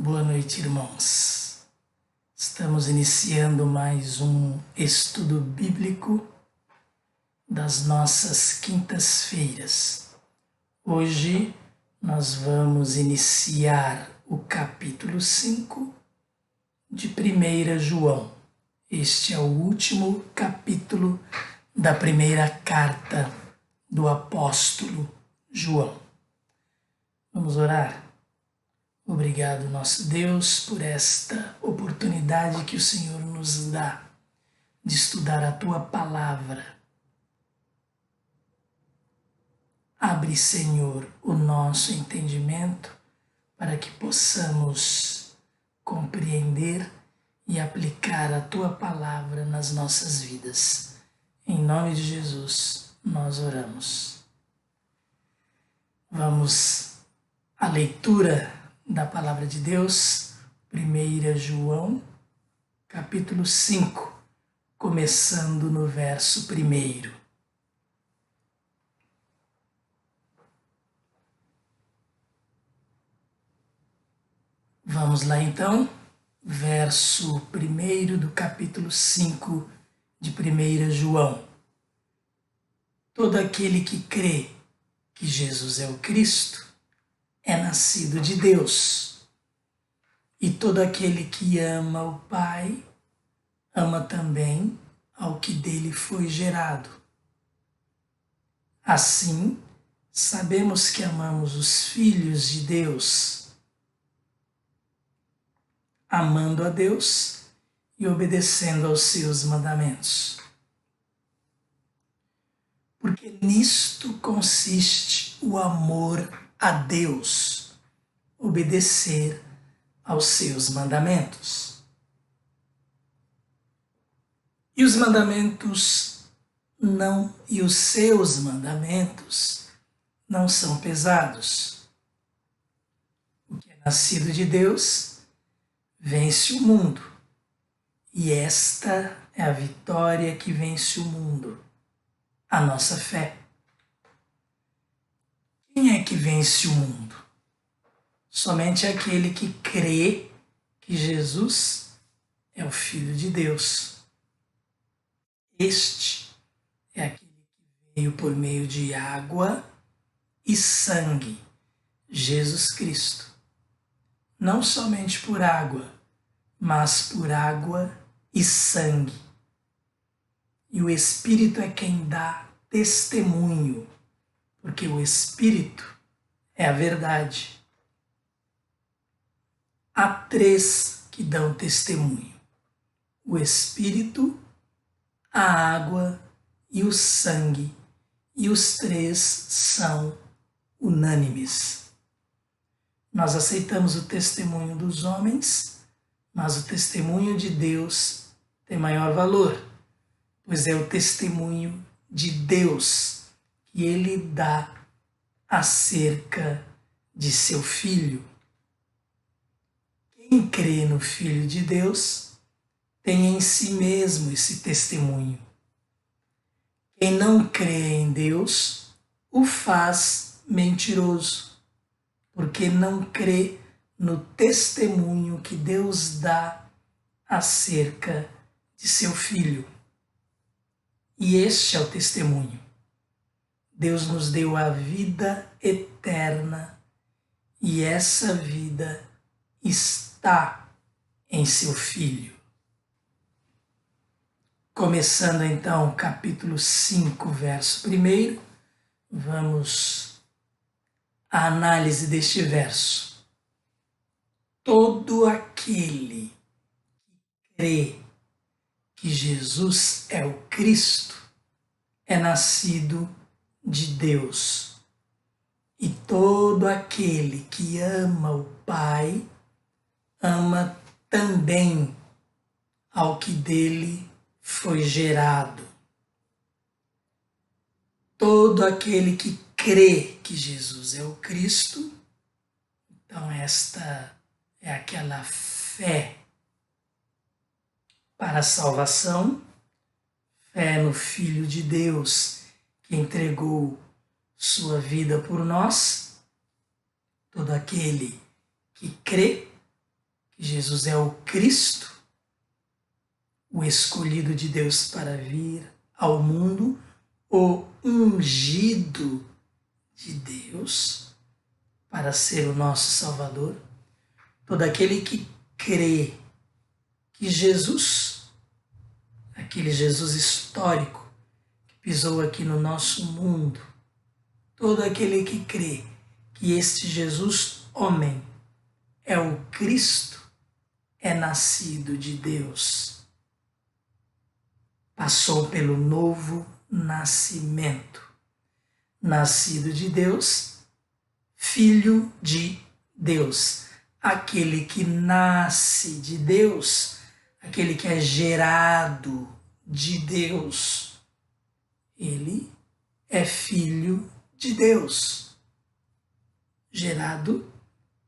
Boa noite, irmãos. Estamos iniciando mais um estudo bíblico das nossas quintas-feiras. Hoje nós vamos iniciar o capítulo 5 de 1 João. Este é o último capítulo da primeira carta do apóstolo João. Vamos orar? Obrigado, nosso Deus, por esta oportunidade que o Senhor nos dá de estudar a Tua Palavra. Abre, Senhor, o nosso entendimento para que possamos compreender e aplicar a Tua Palavra nas nossas vidas. Em nome de Jesus, nós oramos. Vamos à leitura da Palavra de Deus, 1 João, capítulo 5, começando no verso 1. Vamos lá então, verso 1 do capítulo 5 de 1 João. Todo aquele que crê que Jesus é o Cristo é nascido de Deus, e todo aquele que ama o Pai, ama também ao que dele foi gerado. Assim, sabemos que amamos os filhos de Deus, amando a Deus e obedecendo aos seus mandamentos. Porque nisto consiste o amor a Deus, obedecer aos seus mandamentos. E os seus mandamentos não são pesados. O que é nascido de Deus vence o mundo, e esta é a vitória que vence o mundo, a nossa fé. Quem é que vence o mundo? Somente aquele que crê que Jesus é o Filho de Deus. Este é aquele que veio por meio de água e sangue, Jesus Cristo. Não somente por água, mas por água e sangue. E o Espírito é quem dá testemunho, porque o Espírito é a verdade. Há três que dão testemunho: o Espírito, a água e o sangue, e os três são unânimes. Nós aceitamos o testemunho dos homens, mas o testemunho de Deus tem maior valor, pois é o testemunho de Deus que Ele dá acerca de seu Filho. Quem crê no Filho de Deus tem em si mesmo esse testemunho. Quem não crê em Deus o faz mentiroso, porque não crê no testemunho que Deus dá acerca de seu Filho. E este é o testemunho. Deus nos deu a vida eterna, e essa vida está em seu Filho. Começando então o capítulo 5, verso 1, vamos à análise deste verso. Todo aquele que crê que Jesus é o Cristo é nascido de Deus. E todo aquele que ama o Pai, ama também ao que dele foi gerado. Todo aquele que crê que Jesus é o Cristo, então esta é aquela fé para a salvação, fé no Filho de Deus que entregou sua vida por nós. Todo aquele que crê que Jesus é o Cristo, o escolhido de Deus para vir ao mundo, o ungido de Deus para ser o nosso Salvador. Todo aquele que crê que Jesus, aquele Jesus histórico que pisou aqui no nosso mundo, todo aquele que crê que este Jesus homem é o Cristo, é nascido de Deus. Passou pelo novo nascimento. Nascido de Deus, filho de Deus. Aquele que nasce de Deus, aquele que é gerado de Deus, ele é filho de Deus, gerado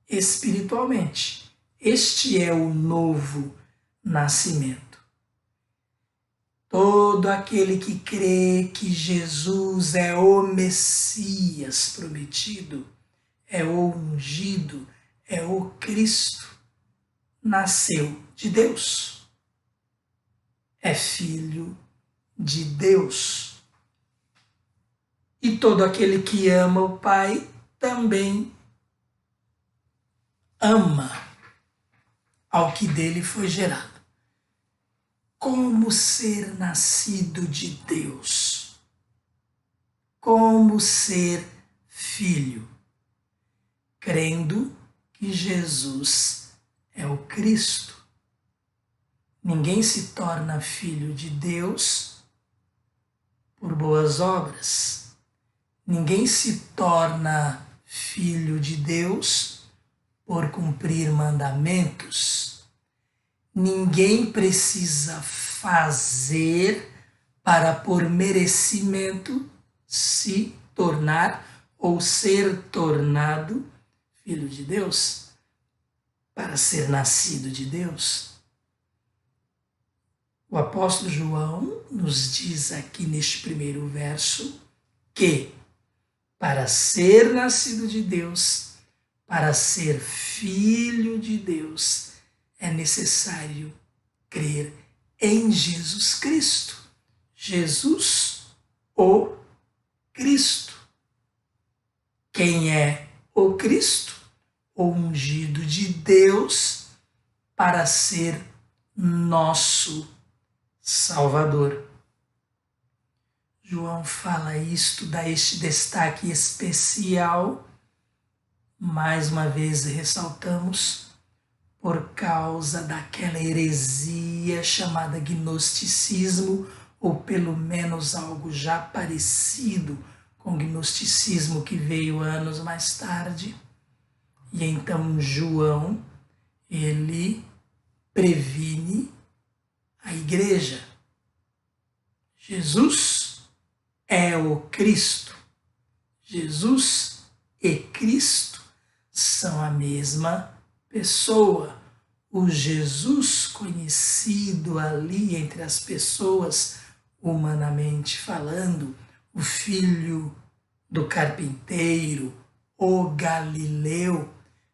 espiritualmente. Este é o novo nascimento. Todo aquele que crê que Jesus é o Messias prometido, é o ungido, é o Cristo, nasceu de Deus. É filho de Deus. E todo aquele que ama o Pai também ama ao que dele foi gerado. Como ser nascido de Deus? Como ser filho? Crendo que Jesus é o Cristo. Ninguém se torna filho de Deus por boas obras. Ninguém se torna filho de Deus por cumprir mandamentos. Ninguém precisa fazer para, por merecimento, se tornar ou ser tornado filho de Deus, para ser nascido de Deus. O apóstolo João nos diz aqui neste primeiro verso que para ser nascido de Deus, para ser filho de Deus, é necessário crer em Jesus Cristo. Jesus, o Cristo. Quem é o Cristo? O ungido de Deus para ser nosso Salvador. João fala isto, dá este destaque especial, mais uma vez ressaltamos, por causa daquela heresia chamada gnosticismo, ou pelo menos algo já parecido com o gnosticismo que veio anos mais tarde. E então João, ele previne a igreja. Jesus é o Cristo. Jesus e Cristo são a mesma pessoa. O Jesus conhecido ali entre as pessoas, humanamente falando, o filho do carpinteiro, o Galileu,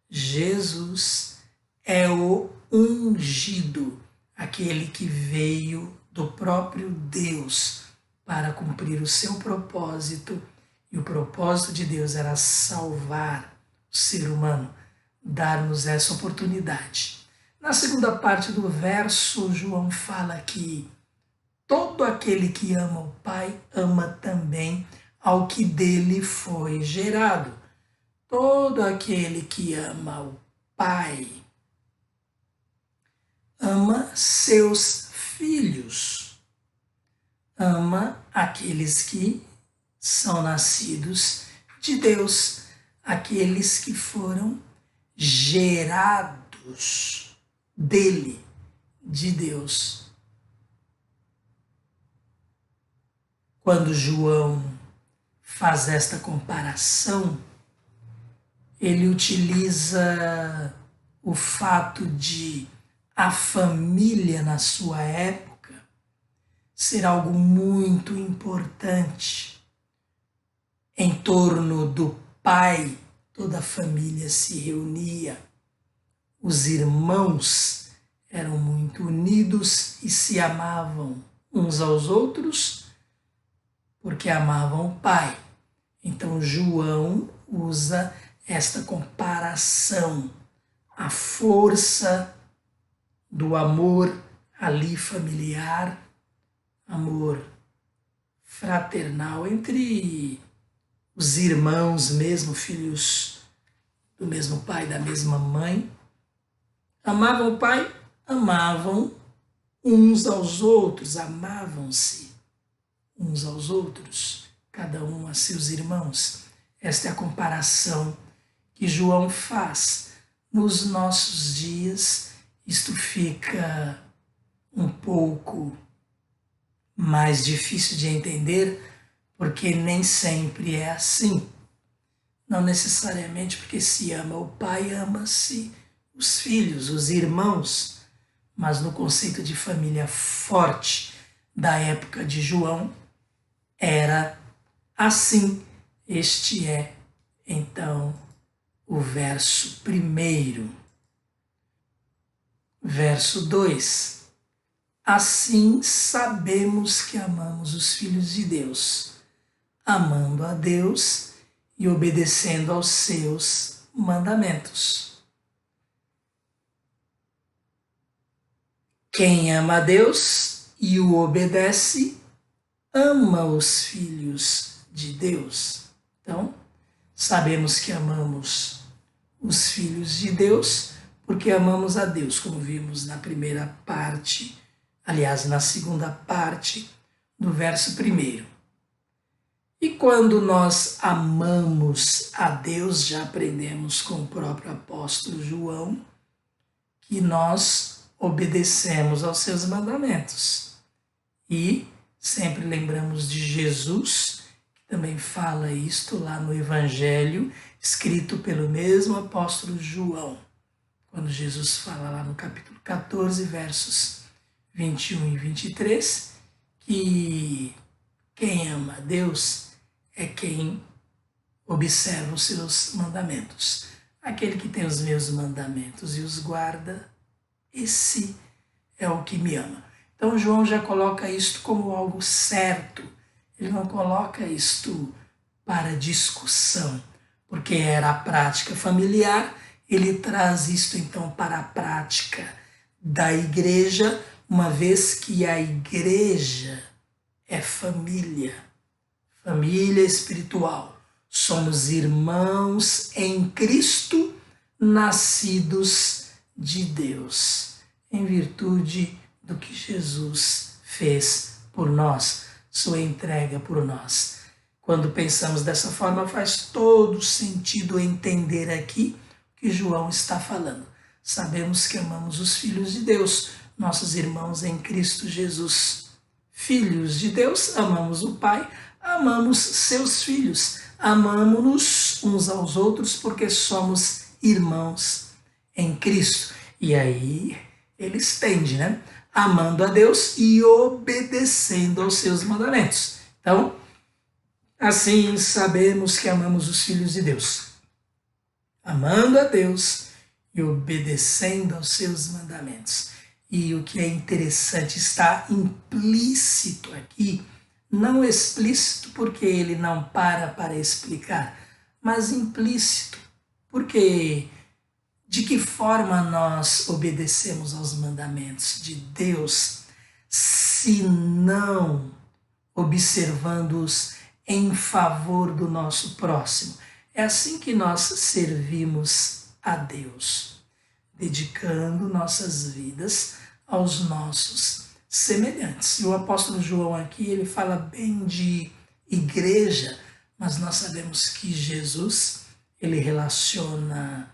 Jesus é o ungido, aquele que veio do próprio Deus para cumprir o seu propósito, e o propósito de Deus era salvar o ser humano, dar-nos essa oportunidade. Na segunda parte do verso, João fala que todo aquele que ama o Pai ama também ao que dele foi gerado. Todo aquele que ama o Pai ama seus filhos, ama aqueles que são nascidos de Deus, aqueles que foram gerados dele, de Deus. Quando João faz esta comparação, ele utiliza o fato de a família na sua época ser algo muito importante. Em torno do pai, toda a família se reunia. os irmãos eram muito unidos e se amavam uns aos outros porque amavam o Pai. Então João usa esta comparação, a força do amor ali familiar, amor fraternal entre os irmãos mesmo, filhos do mesmo pai, da mesma mãe. Amavam o Pai, amavam uns aos outros, amavam-se uns aos outros, cada um a seus irmãos. Esta é a comparação que João faz. Nos nossos dias, isto fica um pouco mais difícil de entender, porque nem sempre é assim. Não necessariamente porque se ama o pai, ama-se os filhos, os irmãos, mas no conceito de família forte da época de João, era assim. Este é, então, o verso 1. Verso 2. Assim sabemos que amamos os filhos de Deus, amando a Deus e obedecendo aos seus mandamentos. Quem ama a Deus e o obedece, ama os filhos de Deus. Então, sabemos que amamos os filhos de Deus porque amamos a Deus, como vimos na primeira parte, aliás, na segunda parte do verso 1. E quando nós amamos a Deus, já aprendemos com o próprio apóstolo João, que nós obedecemos aos seus mandamentos. E sempre lembramos de Jesus, que também fala isto lá no Evangelho, escrito pelo mesmo apóstolo João, quando Jesus fala lá no capítulo 14, versos 21 e 23, que quem ama a Deus é quem observa os seus mandamentos. Aquele que tem os meus mandamentos e os guarda, esse é o que me ama. Então João já coloca isto como algo certo. Ele não coloca isto para discussão, porque era a prática familiar. Ele traz isto então para a prática da igreja, uma vez que a igreja é família, família espiritual. Somos irmãos em Cristo, nascidos de Deus, em virtude do que Jesus fez por nós, sua entrega por nós. Quando pensamos dessa forma, faz todo sentido entender aqui o que João está falando. Sabemos que amamos os filhos de Deus, nossos irmãos em Cristo Jesus. Filhos de Deus, amamos o Pai, amamos seus filhos, amamo-nos uns aos outros porque somos irmãos em Cristo. E aí ele estende, né? Amando a Deus e obedecendo aos seus mandamentos. Então, assim sabemos que amamos os filhos de Deus, amando a Deus e obedecendo aos seus mandamentos. E o que é interessante, está implícito aqui, não explícito porque ele não para explicar, mas implícito, porque de que forma nós obedecemos aos mandamentos de Deus, se não observando-os em favor do nosso próximo? É assim que nós servimos a Deus, dedicando nossas vidas aos nossos semelhantes. E o apóstolo João aqui, ele fala bem de igreja, mas nós sabemos que Jesus, ele relaciona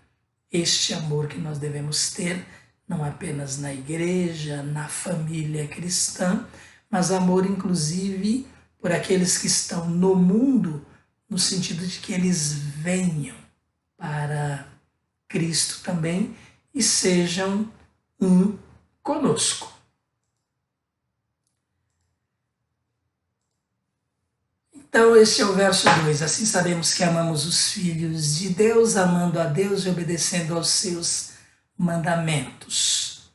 este amor que nós devemos ter, não apenas na igreja, na família cristã, mas amor inclusive por aqueles que estão no mundo, no sentido de que eles venham para Cristo também e sejam um conosco. Então este é o verso 2, assim sabemos que amamos os filhos de Deus, amando a Deus e obedecendo aos seus mandamentos.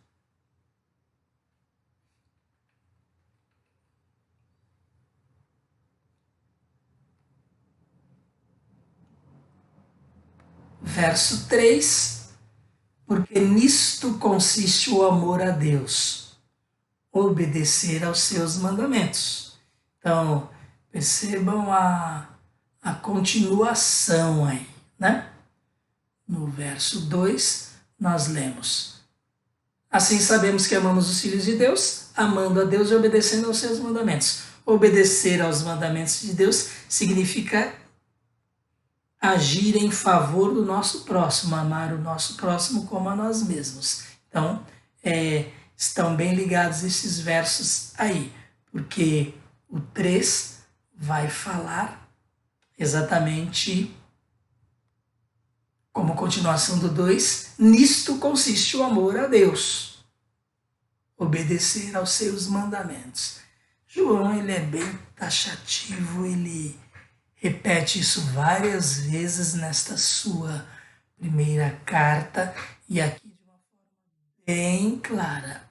Verso 3, porque nisto consiste o amor a Deus, obedecer aos seus mandamentos. Então, percebam a continuação aí, né? No verso 2, nós lemos: assim sabemos que amamos os filhos de Deus, amando a Deus e obedecendo aos seus mandamentos. Obedecer aos mandamentos de Deus significa agir em favor do nosso próximo, amar o nosso próximo como a nós mesmos. Então, estão bem ligados esses versos aí, porque o 3 vai falar exatamente como continuação do 2, nisto consiste o amor a Deus, obedecer aos seus mandamentos. João, ele é bem taxativo, ele repete isso várias vezes nesta sua primeira carta, e aqui de uma forma bem clara.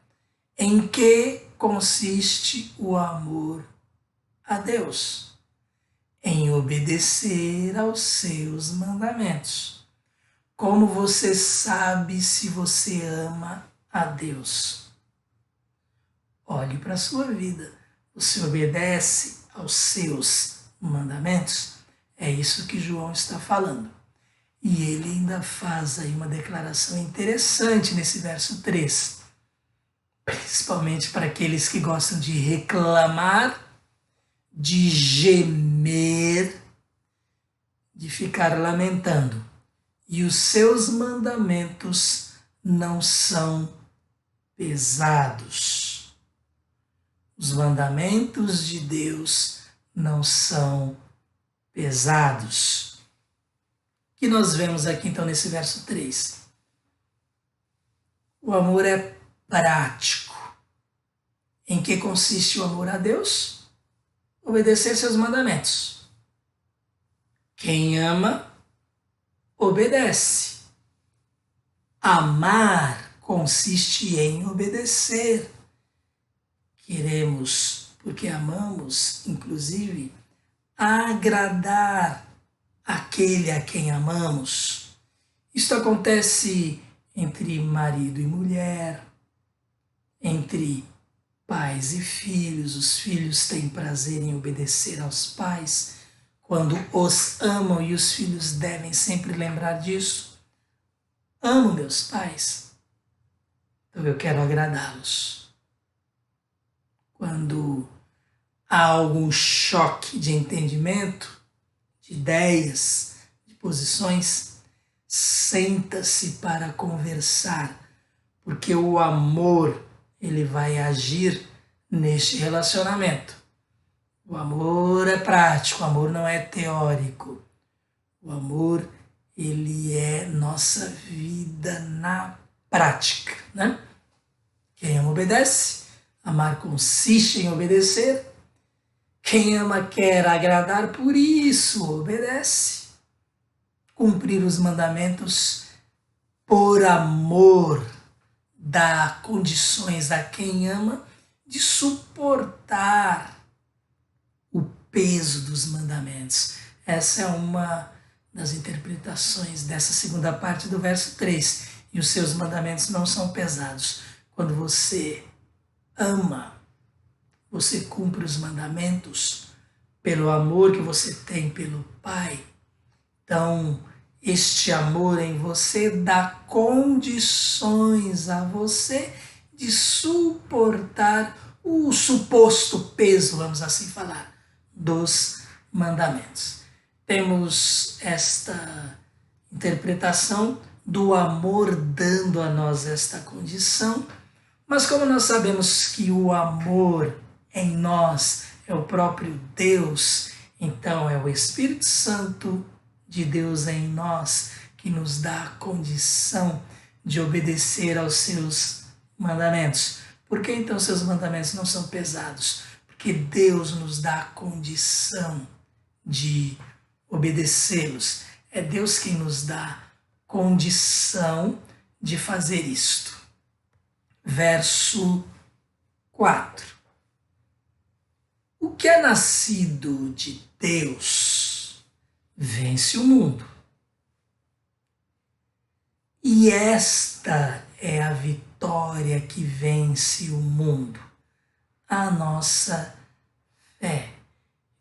Em que consiste o amor a Deus? Em obedecer aos seus mandamentos. Como você sabe se você ama a Deus? Olhe para a sua vida. Você obedece aos seus mandamentos? É isso que João está falando. E ele ainda faz aí uma declaração interessante nesse verso 3. Principalmente para aqueles que gostam de reclamar, de gemer, de ficar lamentando. E os seus mandamentos não são pesados. Os mandamentos de Deus não são pesados. O que nós vemos aqui então nesse verso 3? O amor é prático. Em que consiste o amor a Deus? Obedecer seus mandamentos. Quem ama, obedece. Amar consiste em obedecer. Queremos, porque amamos, inclusive, agradar aquele a quem amamos. Isto acontece entre marido e mulher, entre pais e filhos. Os filhos têm prazer em obedecer aos pais quando os amam, e os filhos devem sempre lembrar disso. Amo meus pais, então eu quero agradá-los. Quando há algum choque de entendimento, de ideias, de posições, senta-se para conversar, porque o amor, ele vai agir neste relacionamento. O amor é prático, o amor não é teórico. O amor, ele é nossa vida na prática, né? Quem ama obedece, amar consiste em obedecer. Quem ama quer agradar, por isso obedece. Cumprir os mandamentos por amor dá condições a quem ama de suportar o peso dos mandamentos. Essa é uma das interpretações dessa segunda parte do verso 3. E os seus mandamentos não são pesados. Quando você ama, você cumpre os mandamentos pelo amor que você tem pelo Pai. Então, este amor em você dá condições a você de suportar o suposto peso, vamos assim falar, dos mandamentos. Temos esta interpretação do amor dando a nós esta condição, mas como nós sabemos que o amor em nós é o próprio Deus, então é o Espírito Santo de Deus em nós que nos dá a condição de obedecer aos seus mandamentos. Por que então seus mandamentos não são pesados? Porque Deus nos dá a condição de obedecê-los. É Deus quem nos dá condição de fazer isto. Verso 4. O que é nascido de Deus vence o mundo. E esta é a vitória que vence o mundo, a nossa fé.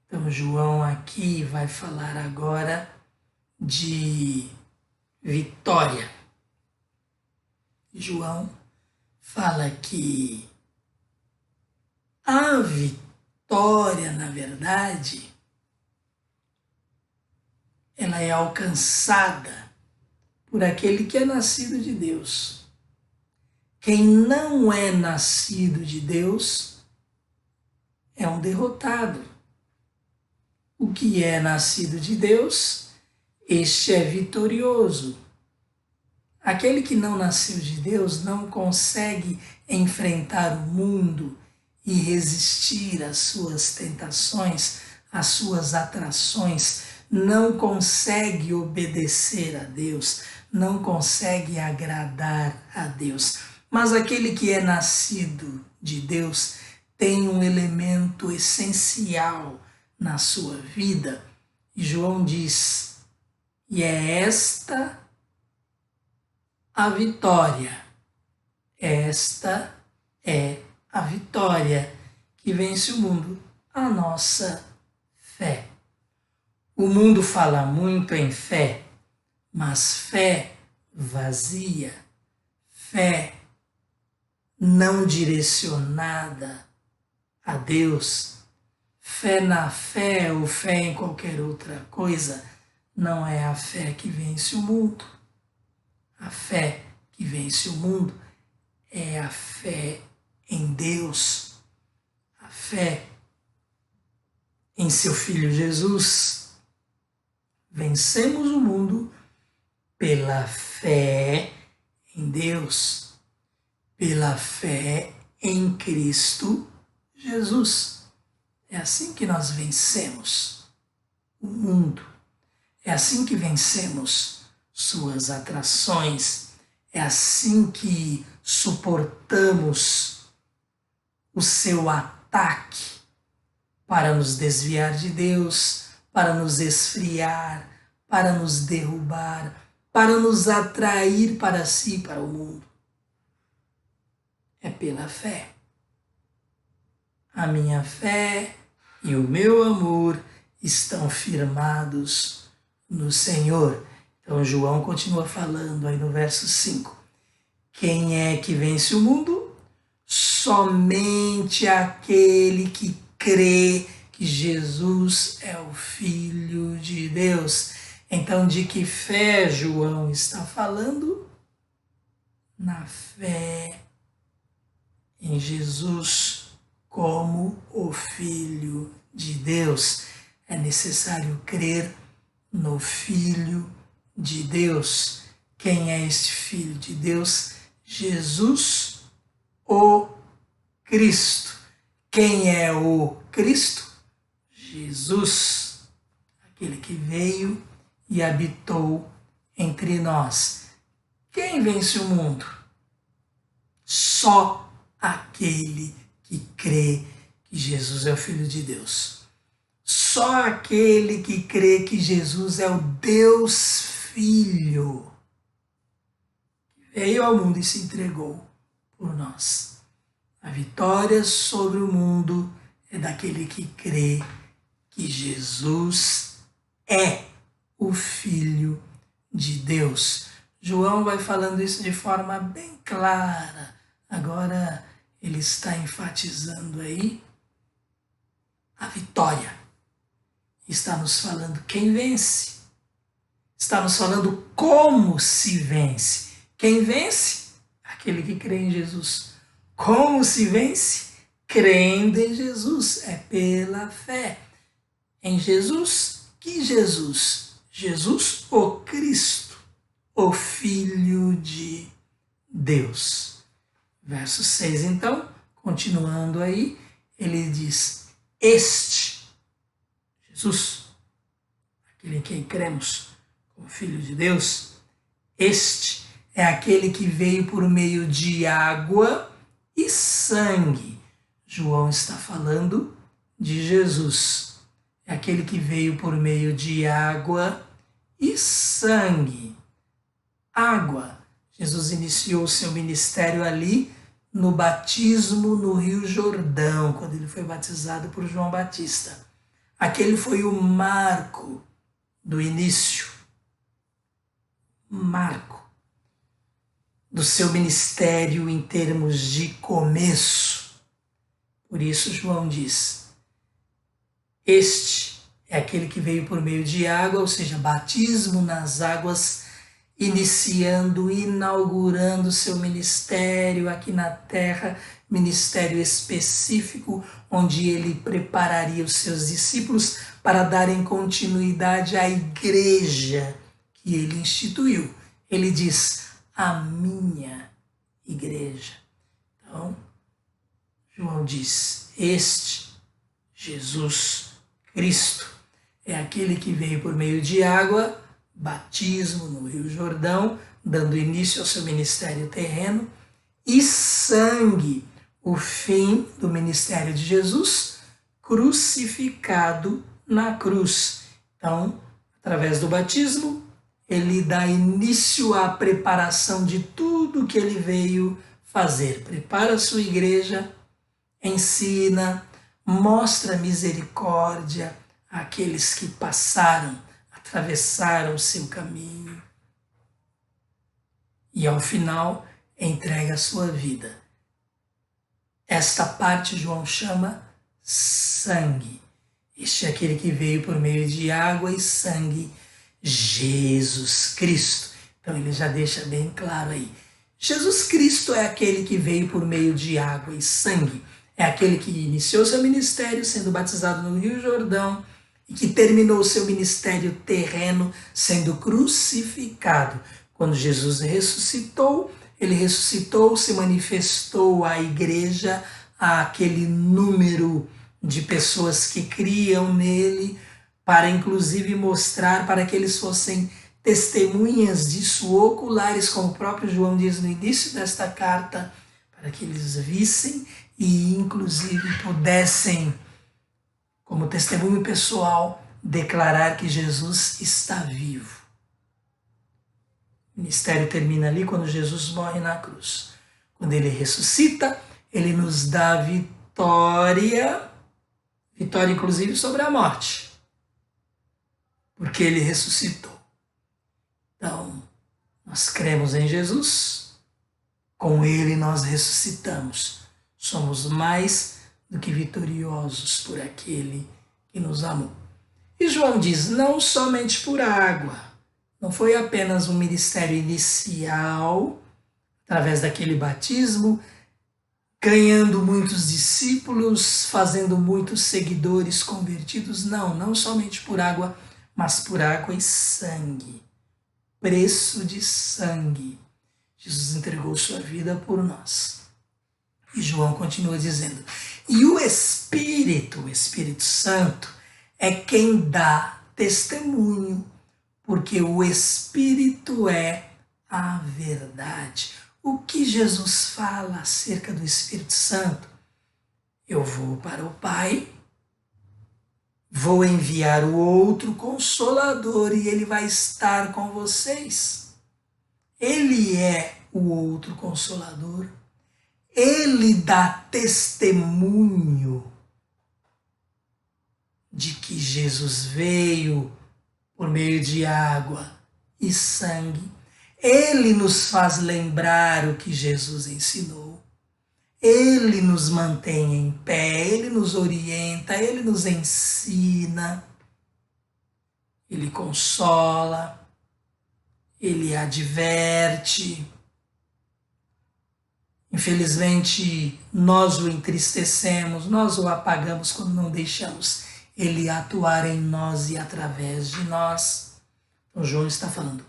Então, João aqui vai falar agora de vitória. João fala que a vitória, na verdade, ela é alcançada por aquele que é nascido de Deus. Quem não é nascido de Deus é um derrotado. O que é nascido de Deus, este é vitorioso. Aquele que não nasceu de Deus não consegue enfrentar o mundo e resistir às suas tentações, às suas atrações, não consegue obedecer a Deus, não consegue agradar a Deus. Mas aquele que é nascido de Deus tem um elemento essencial na sua vida. E João diz, e é esta a vitória. Esta é a vitória que vence o mundo, a nossa fé. O mundo fala muito em fé, mas fé vazia, fé não direcionada a Deus, fé na fé ou fé em qualquer outra coisa, não é a fé que vence o mundo. A fé que vence o mundo é a fé em Deus, a fé em seu Filho Jesus. Vencemos o mundo pela fé em Deus, pela fé em Cristo Jesus. É assim que nós vencemos o mundo. É assim que vencemos suas atrações. É assim que suportamos o seu ataque para nos desviar de Deus, para nos esfriar, para nos derrubar, para nos atrair para si, para o mundo. É pela fé. A minha fé e o meu amor estão firmados no Senhor. Então João continua falando aí no verso 5. Quem é que vence o mundo? Somente aquele que crê que Jesus é o Filho de Deus. Então, de que fé João está falando? Na fé em Jesus como o Filho de Deus. É necessário crer no Filho de Deus. Quem é este Filho de Deus? Jesus, o Cristo. Quem é o Cristo? Jesus, aquele que veio e habitou entre nós. Quem vence o mundo? Só aquele que crê que Jesus é o Filho de Deus. Só aquele que crê que Jesus é o Deus Filho, que veio ao mundo e se entregou por nós. A vitória sobre o mundo é daquele que crê que Jesus é o Filho de Deus. João vai falando isso de forma bem clara. Agora ele está enfatizando aí a vitória. Está nos falando quem vence. Está nos falando como se vence. Quem vence? Aquele que crê em Jesus. Como se vence? Crendo em Jesus. É pela fé. Em Jesus? Que Jesus? Jesus, o Cristo, o Filho de Deus. Verso 6, então, continuando aí, ele diz, este, Jesus, aquele em quem cremos como Filho de Deus, este é aquele que veio por meio de água e sangue. João está falando de Jesus. É aquele que veio por meio de água e sangue. Água. Jesus iniciou seu ministério ali no batismo no Rio Jordão, quando ele foi batizado por João Batista. Aquele foi o marco do início, marco do seu ministério em termos de começo. Por isso João diz, este é aquele que veio por meio de água, ou seja, batismo nas águas, iniciando, inaugurando seu ministério aqui na terra, ministério específico, onde ele prepararia os seus discípulos para darem continuidade à igreja que ele instituiu. Ele diz, a minha igreja. Então, João diz, este, Jesus Cristo, é aquele que veio por meio de água, batismo no Rio Jordão, dando início ao seu ministério terreno, e sangue, o fim do ministério de Jesus, crucificado na cruz. Então, através do batismo, ele dá início à preparação de tudo que ele veio fazer. Prepara a sua igreja, ensina, mostra misericórdia àqueles que passaram, atravessaram o seu caminho. E ao final, entrega a sua vida. Esta parte João chama sangue. Este é aquele que veio por meio de água e sangue, Jesus Cristo. Então ele já deixa bem claro aí. Jesus Cristo é aquele que veio por meio de água e sangue. É aquele que iniciou seu ministério sendo batizado no Rio Jordão e que terminou seu ministério terreno sendo crucificado. Quando Jesus ressuscitou, ele ressuscitou, se manifestou à igreja, àquele número de pessoas que criam nele, para inclusive mostrar para que eles fossem testemunhas disso oculares, como o próprio João diz no início desta carta, para que eles vissem e inclusive pudessem, como testemunho pessoal, declarar que Jesus está vivo. O ministério termina ali quando Jesus morre na cruz. Quando ele ressuscita, ele nos dá vitória inclusive sobre a morte, porque ele ressuscitou. Então, nós cremos em Jesus, com ele nós ressuscitamos. Somos mais do que vitoriosos por aquele que nos amou. E João diz, não somente por água, não foi apenas um ministério inicial, através daquele batismo, ganhando muitos discípulos, fazendo muitos seguidores convertidos. Não somente por água, mas por água e sangue. Preço de sangue. Jesus entregou sua vida por nós. E João continua dizendo, e o Espírito Santo, é quem dá testemunho, porque o Espírito é a verdade. O que Jesus fala acerca do Espírito Santo? Eu vou para o Pai, vou enviar o outro Consolador e ele vai estar com vocês. Ele é o outro Consolador. Ele dá testemunho de que Jesus veio por meio de água e sangue. Ele nos faz lembrar o que Jesus ensinou. Ele nos mantém em pé, ele nos orienta, ele nos ensina, ele consola, ele adverte. Infelizmente, nós o entristecemos, nós o apagamos quando não deixamos ele atuar em nós e através de nós. Então, João está falando,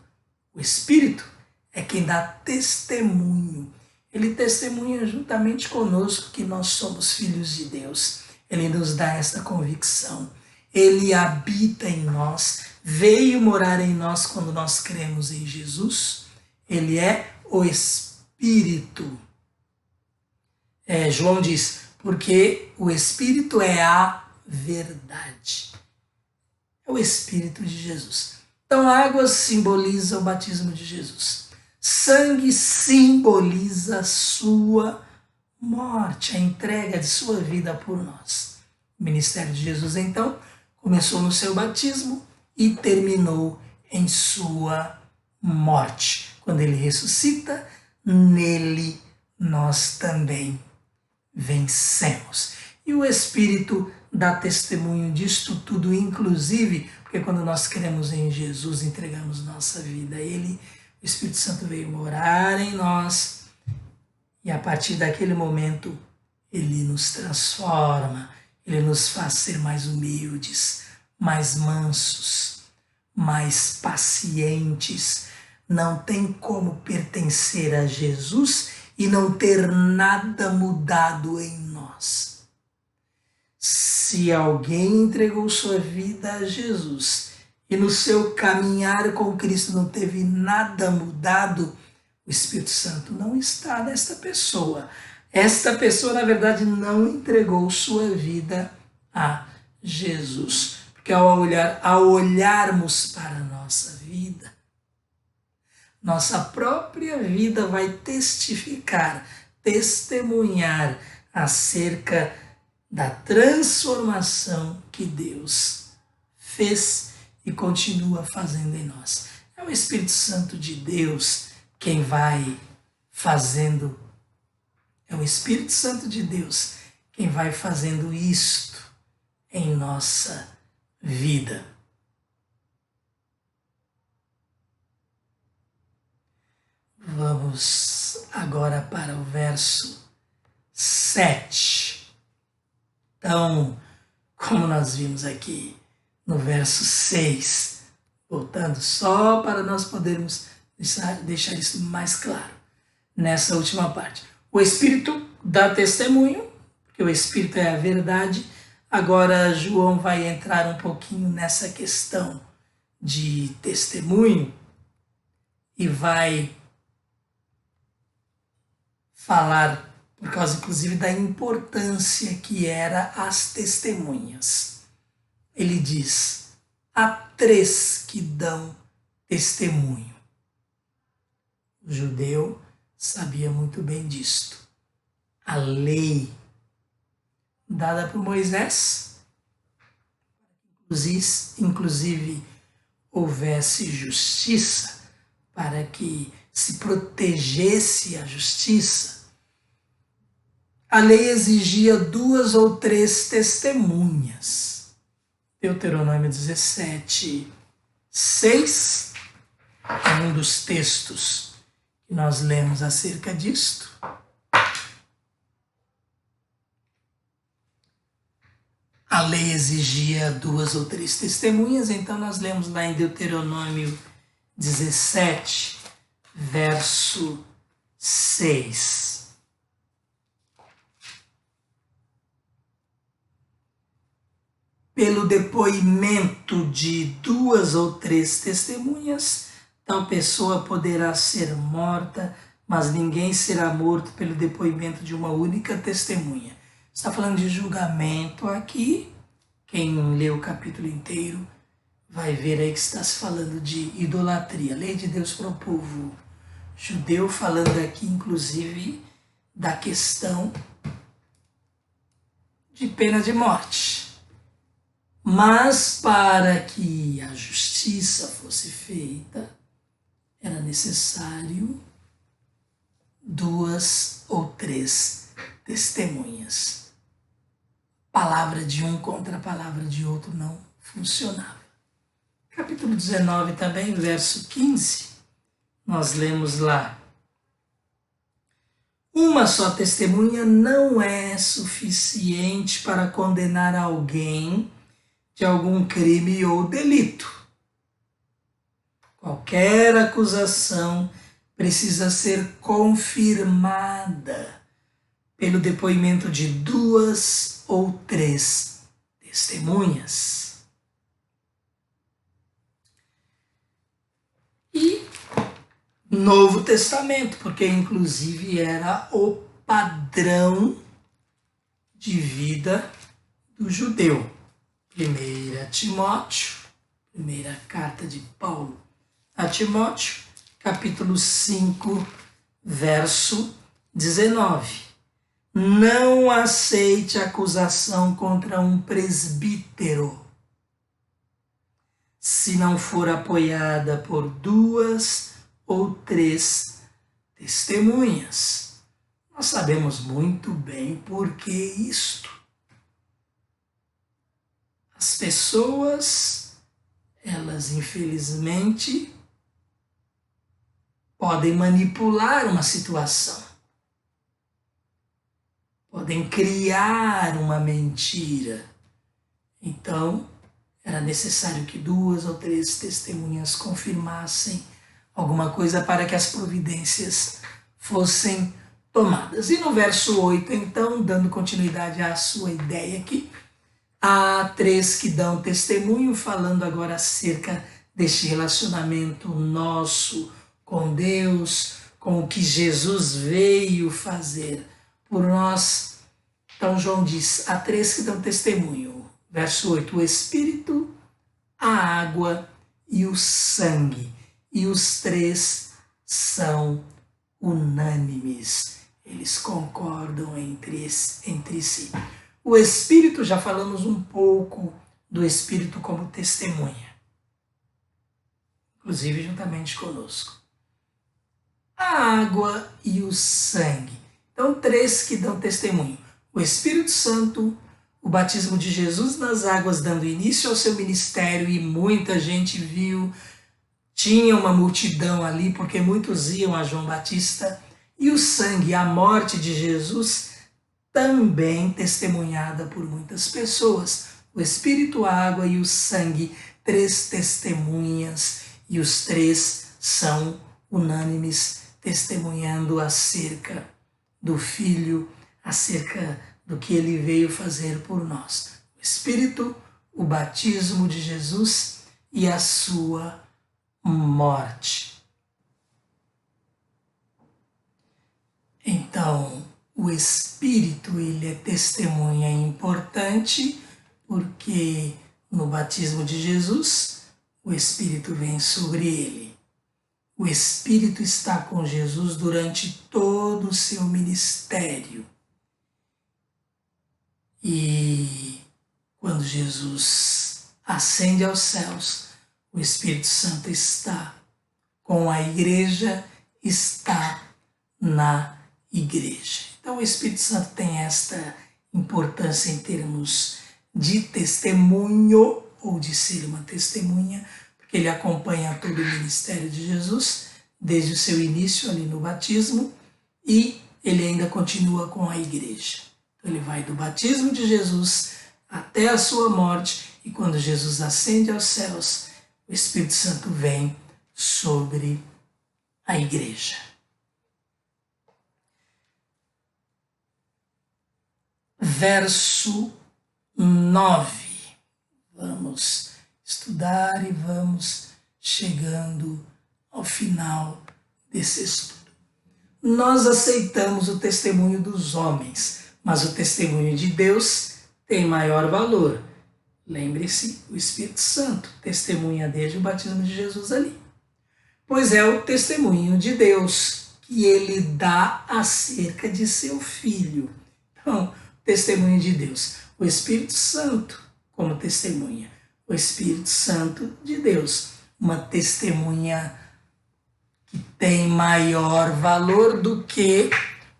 o Espírito é quem dá testemunho. Ele testemunha juntamente conosco que nós somos filhos de Deus. Ele nos dá esta convicção. Ele habita em nós, veio morar em nós quando nós cremos em Jesus. Ele é o Espírito. João diz, porque o Espírito é a verdade. É o Espírito de Jesus. Então, a água simboliza o batismo de Jesus. Sangue simboliza a sua morte, a entrega de sua vida por nós. O ministério de Jesus, então, começou no seu batismo e terminou em sua morte. Quando ele ressuscita, nele nós também vencemos. E o Espírito dá testemunho disto tudo, inclusive, porque quando nós cremos em Jesus, entregamos nossa vida a Ele, o Espírito Santo veio morar em nós, e a partir daquele momento, Ele nos transforma, Ele nos faz ser mais humildes, mais mansos, mais pacientes. Não tem como pertencer a Jesus e não ter nada mudado em nós. Se alguém entregou sua vida a Jesus e no seu caminhar com Cristo não teve nada mudado, o Espírito Santo não está nesta pessoa. Esta pessoa, na verdade, não entregou sua vida a Jesus. Porque ao olharmos para a nossa vida, nossa própria vida vai testificar, testemunhar acerca da transformação que Deus fez e continua fazendo em nós. É o Espírito Santo de Deus quem vai fazendo, é o Espírito Santo de Deus quem vai fazendo isto em nossa vida. Vamos agora para o verso 7. Então, como nós vimos aqui no verso 6, voltando só para nós podermos deixar isso mais claro nessa última parte. O Espírito dá testemunho, porque o Espírito é a verdade. Agora João vai entrar um pouquinho nessa questão de testemunho e vai falar, por causa inclusive da importância que era as testemunhas. Ele diz, há 3 que dão testemunho. O judeu sabia muito bem disto. A lei dada por Moisés, inclusive houvesse justiça, para que se protegesse a justiça, a lei exigia 2 ou 3 testemunhas. Deuteronômio 17, 6 é um dos textos que nós lemos acerca disto. A lei exigia 2 ou 3 testemunhas, então nós lemos lá em Deuteronômio 17, verso 6. Pelo depoimento de 2 ou 3 testemunhas, tal pessoa poderá ser morta, mas ninguém será morto pelo depoimento de uma única testemunha. Está falando de julgamento aqui. Quem lê o capítulo inteiro vai ver aí que está se falando de idolatria. Lei de Deus para o povo judeu, falando aqui inclusive da questão de pena de morte. Mas para que a justiça fosse feita, era necessário 2 ou 3 testemunhas. Palavra de um contra a palavra de outro não funcionava. Capítulo 19 também, verso 15, nós lemos lá: uma só testemunha não é suficiente para condenar alguém de algum crime ou delito. Qualquer acusação precisa ser confirmada pelo depoimento de 2 ou 3 testemunhas. E Novo Testamento, porque inclusive era o padrão de vida do judeu. 1 Timóteo, primeira carta de Paulo a Timóteo, capítulo 5, verso 19. Não aceite acusação contra um presbítero, se não for apoiada por 2 ou 3 testemunhas. Nós sabemos muito bem por que isto. As pessoas, elas infelizmente podem manipular uma situação, podem criar uma mentira. Então, era necessário que 2 ou 3 testemunhas confirmassem alguma coisa para que as providências fossem tomadas. E no verso 8, então, dando continuidade à sua ideia aqui, há 3 que dão testemunho, falando agora acerca deste relacionamento nosso com Deus, com o que Jesus veio fazer por nós. Então João diz, há 3 que dão testemunho. Verso 8, o Espírito, a água e o sangue. E os 3 são unânimes. Eles concordam entre si. O Espírito, já falamos um pouco do Espírito como testemunha, inclusive juntamente conosco. A água e o sangue. Então, 3 que dão testemunho. O Espírito Santo, o batismo de Jesus nas águas, dando início ao seu ministério, e muita gente viu, tinha uma multidão ali, porque muitos iam a João Batista. E o sangue, a morte de Jesus, também testemunhada por muitas pessoas. O Espírito, a água e o sangue, 3 testemunhas, e os 3 são unânimes, testemunhando acerca do Filho, acerca do que ele veio fazer por nós. O Espírito, o batismo de Jesus e a sua morte. Então, o Espírito, ele é testemunha importante, porque no batismo de Jesus, o Espírito vem sobre ele. O Espírito está com Jesus durante todo o seu ministério. E quando Jesus ascende aos céus, o Espírito Santo está com a igreja, está na igreja. Então o Espírito Santo tem esta importância em termos de testemunho, ou de ser uma testemunha, porque ele acompanha todo o ministério de Jesus, desde o seu início ali no batismo, e ele ainda continua com a igreja. Então ele vai do batismo de Jesus até a sua morte, e quando Jesus ascende aos céus, o Espírito Santo vem sobre a igreja. Verso 9. Vamos estudar e vamos chegando ao final desse estudo. Nós aceitamos o testemunho dos homens, mas o testemunho de Deus tem maior valor. Lembre-se, o Espírito Santo testemunha desde o batismo de Jesus ali. Pois é o testemunho de Deus que ele dá acerca de seu Filho. Então, testemunho de Deus. O Espírito Santo como testemunha. O Espírito Santo de Deus. Uma testemunha que tem maior valor do que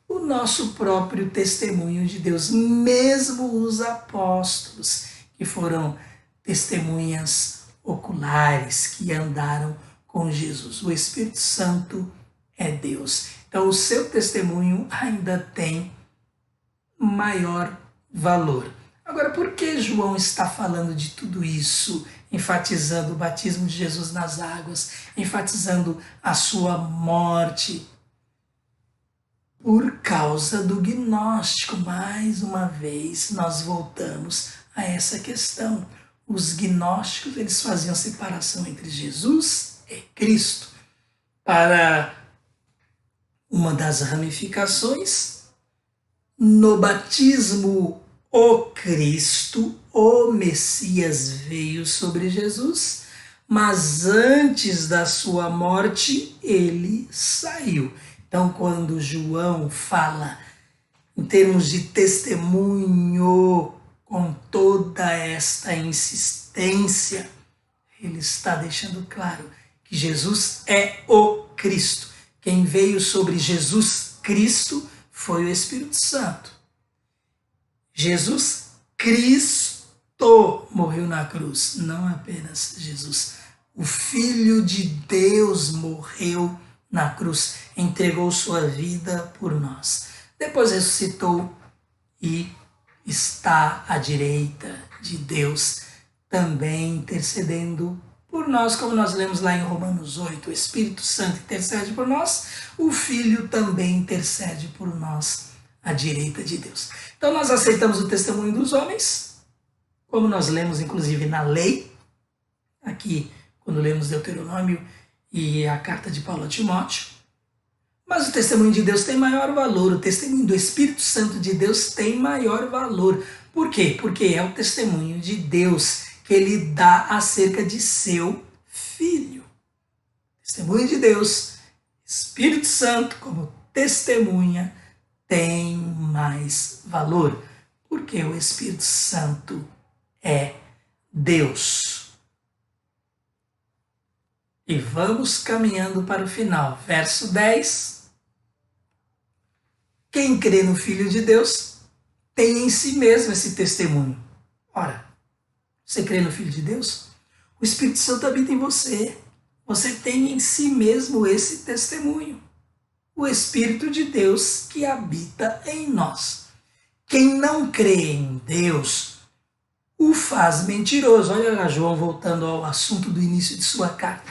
o nosso próprio testemunho de Deus. Mesmo os apóstolos, que foram testemunhas oculares, que andaram com Jesus. O Espírito Santo é Deus. Então o seu testemunho ainda tem maior valor. Agora, por que João está falando de tudo isso, enfatizando o batismo de Jesus nas águas, enfatizando a sua morte? Por causa do gnóstico. Mais uma vez, nós voltamos a essa questão. Os gnósticos, eles faziam separação entre Jesus e Cristo. Para uma das ramificações. No batismo, o Cristo, o Messias, veio sobre Jesus, mas antes da sua morte, ele saiu. Então, quando João fala em termos de testemunho, com toda esta insistência, ele está deixando claro que Jesus é o Cristo. Quem veio sobre Jesus Cristo foi o Espírito Santo. Jesus Cristo morreu na cruz, não apenas Jesus. O Filho de Deus morreu na cruz, entregou sua vida por nós. Depois ressuscitou e está à direita de Deus, também intercedendo por nós, como nós lemos lá em Romanos 8, o Espírito Santo intercede por nós, o Filho também intercede por nós à direita de Deus. Então nós aceitamos o testemunho dos homens, como nós lemos inclusive na lei, aqui quando lemos Deuteronômio e a carta de Paulo a Timóteo. Mas o testemunho de Deus tem maior valor, o testemunho do Espírito Santo de Deus tem maior valor. Por quê? Porque é o testemunho de Deus que ele dá acerca de seu Filho. Testemunho de Deus, Espírito Santo como testemunha, tem mais valor, porque o Espírito Santo é Deus. E vamos caminhando para o final. Verso 10. Quem crê no Filho de Deus tem em si mesmo esse testemunho. Ora, você crê no Filho de Deus? O Espírito Santo habita em você. Você tem em si mesmo esse testemunho. O Espírito de Deus que habita em nós. Quem não crê em Deus o faz mentiroso. Olha lá, João voltando ao assunto do início de sua carta.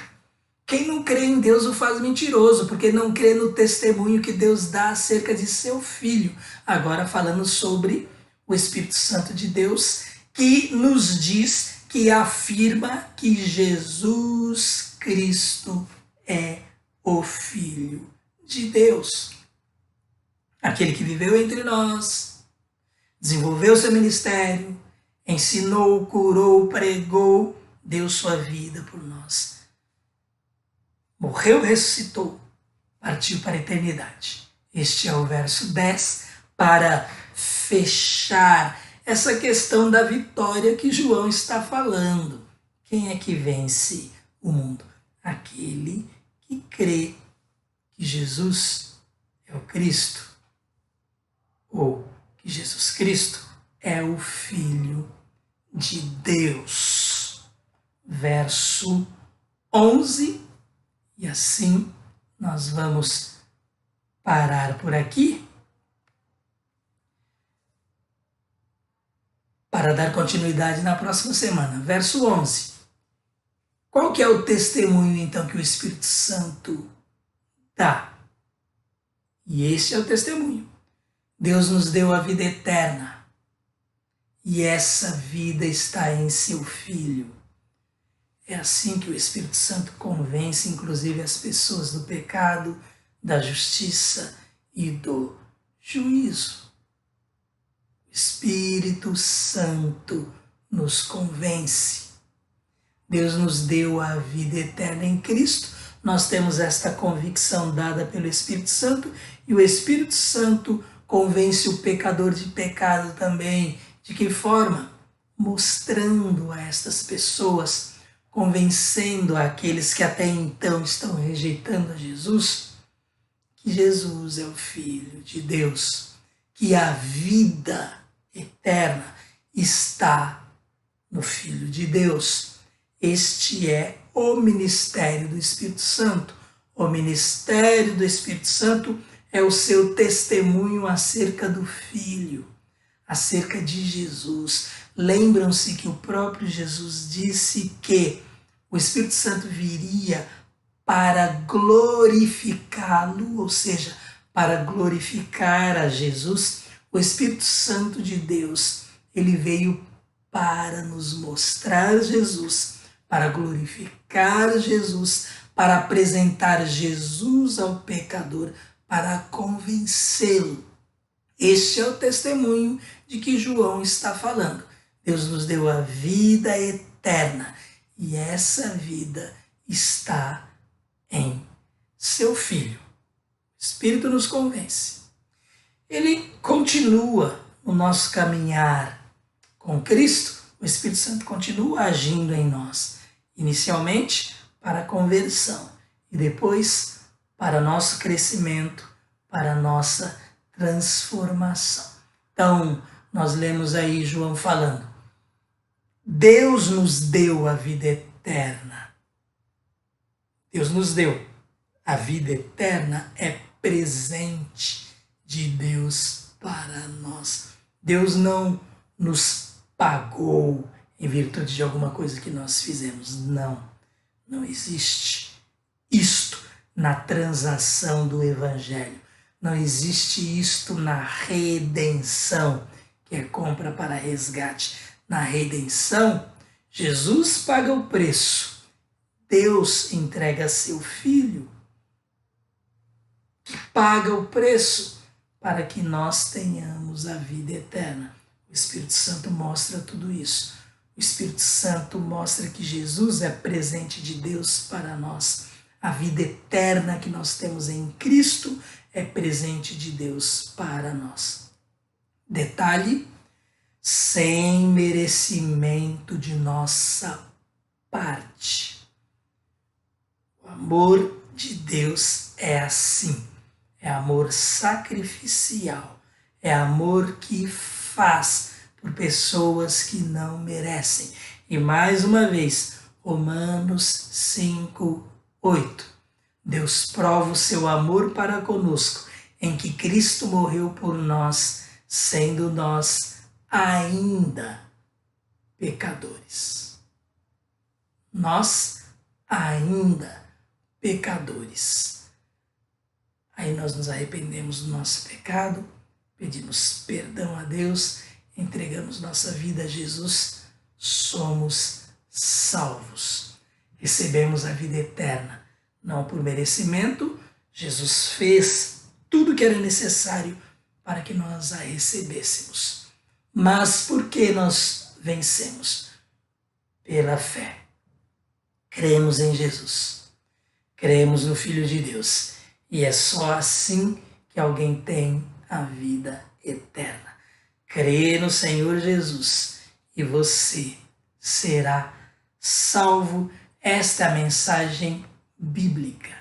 Quem não crê em Deus o faz mentiroso, porque não crê no testemunho que Deus dá acerca de seu Filho. Agora falando sobre o Espírito Santo de Deus, que nos diz, que afirma que Jesus Cristo é o Filho de Deus. Aquele que viveu entre nós, desenvolveu seu ministério, ensinou, curou, pregou, deu sua vida por nós. Morreu, ressuscitou, partiu para a eternidade. Este é o verso 10 para fechar essa questão da vitória que João está falando. Quem é que vence o mundo? Aquele que crê que Jesus é o Cristo, ou que Jesus Cristo é o Filho de Deus. Verso 11. E assim nós vamos parar por aqui para dar continuidade na próxima semana. Verso 11. Qual que é o testemunho então que o Espírito Santo dá? E este é o testemunho. Deus nos deu a vida eterna e essa vida está em seu Filho. É assim que o Espírito Santo convence, inclusive, as pessoas do pecado, da justiça e do juízo. O Espírito Santo nos convence. Deus nos deu a vida eterna em Cristo. Nós temos esta convicção dada pelo Espírito Santo e o Espírito Santo convence o pecador de pecado também. De que forma? Mostrando a estas pessoas, convencendo aqueles que até então estão rejeitando a Jesus, que Jesus é o Filho de Deus, que a vida eterna está no Filho de Deus. Este é o ministério do Espírito Santo. O ministério do Espírito Santo é o seu testemunho acerca do Filho, acerca de Jesus. Lembram-se que o próprio Jesus disse que o Espírito Santo viria para glorificá-lo, ou seja, para glorificar a Jesus. O Espírito Santo de Deus, ele veio para nos mostrar Jesus, para glorificar Jesus, para apresentar Jesus ao pecador, para convencê-lo. Este é o testemunho de que João está falando. Deus nos deu a vida eterna e essa vida está em seu Filho. O Espírito nos convence. Ele continua o nosso caminhar com Cristo. O Espírito Santo continua agindo em nós, inicialmente para a conversão e depois para nosso crescimento, para nossa transformação. Então, nós lemos aí João falando: Deus nos deu a vida eterna. Deus nos deu. A vida eterna é presente de Deus para nós. Deus não nos pagou em virtude de alguma coisa que nós fizemos. Não existe isto na transação do Evangelho. Não existe isto na redenção, que é compra para resgate. Na redenção, Jesus paga o preço. Deus entrega seu Filho, que paga o preço para que nós tenhamos a vida eterna. O Espírito Santo mostra tudo isso. O Espírito Santo mostra que Jesus é presente de Deus para nós. A vida eterna que nós temos em Cristo é presente de Deus para nós. Detalhe: sem merecimento de nossa parte. O amor de Deus é assim. É amor sacrificial. É amor que faz por pessoas que não merecem. E mais uma vez, Romanos 5:8. Deus prova o seu amor para conosco, em que Cristo morreu por nós, sendo nós ainda pecadores. Nós ainda pecadores. Aí nós nos arrependemos do nosso pecado, pedimos perdão a Deus, entregamos nossa vida a Jesus, somos salvos. Recebemos a vida eterna, não por merecimento. Jesus fez tudo o que era necessário para que nós a recebêssemos. Mas por que nós vencemos? Pela fé. Cremos em Jesus. Cremos no Filho de Deus. E é só assim que alguém tem a vida eterna. Crê no Senhor Jesus e você será salvo. Esta é a mensagem bíblica.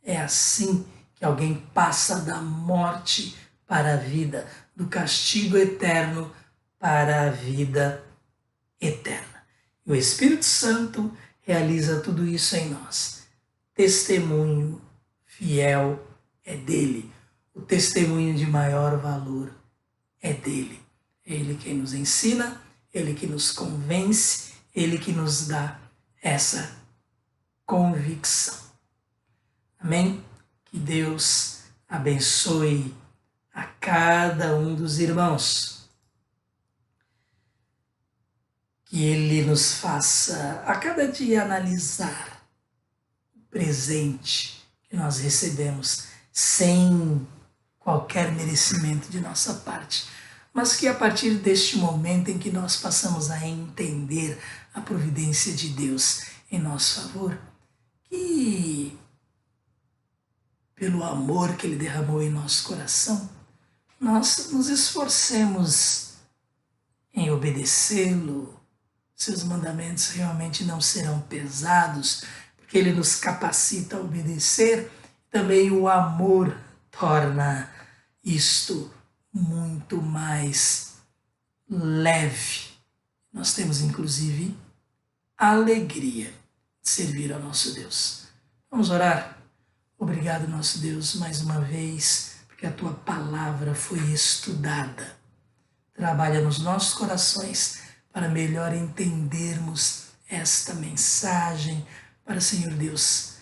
É assim que alguém passa da morte para a vida, do castigo eterno para a vida eterna. E o Espírito Santo realiza tudo isso em nós. Testemunho fiel é dele. O testemunho de maior valor é dele. É ele quem nos ensina, ele que nos convence, ele que nos dá essa convicção. Amém? Que Deus abençoe a cada um dos irmãos. Que ele nos faça a cada dia analisar o presente que nós recebemos sem qualquer merecimento de nossa parte, mas que a partir deste momento em que nós passamos a entender a providência de Deus em nosso favor, que pelo amor que ele derramou em nosso coração, nós nos esforcemos em obedecê-lo. Seus mandamentos realmente não serão pesados, porque ele nos capacita a obedecer. Também o amor torna isto muito mais leve. Nós temos, inclusive, alegria de servir ao nosso Deus. Vamos orar? Obrigado, nosso Deus, mais uma vez, porque a Tua palavra foi estudada. Trabalha nos nossos corações para melhor entendermos esta mensagem, para, Senhor Deus,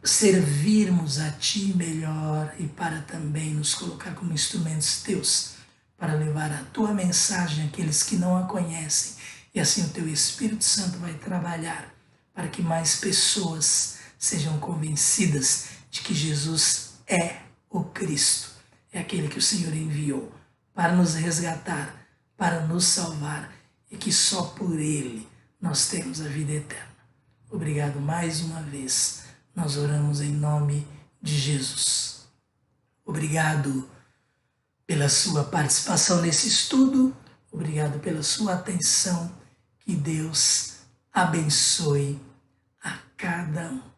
servirmos a Ti melhor e para também nos colocar como instrumentos Teus, para levar a Tua mensagem àqueles que não a conhecem. E assim o Teu Espírito Santo vai trabalhar para que mais pessoas sejam convencidas de que Jesus é o Cristo, é aquele que o Senhor enviou para nos resgatar, para nos salvar, e que só por Ele nós temos a vida eterna. Obrigado mais uma vez. Nós oramos em nome de Jesus. Obrigado pela sua participação nesse estudo. Obrigado pela sua atenção. Que Deus abençoe a cada um.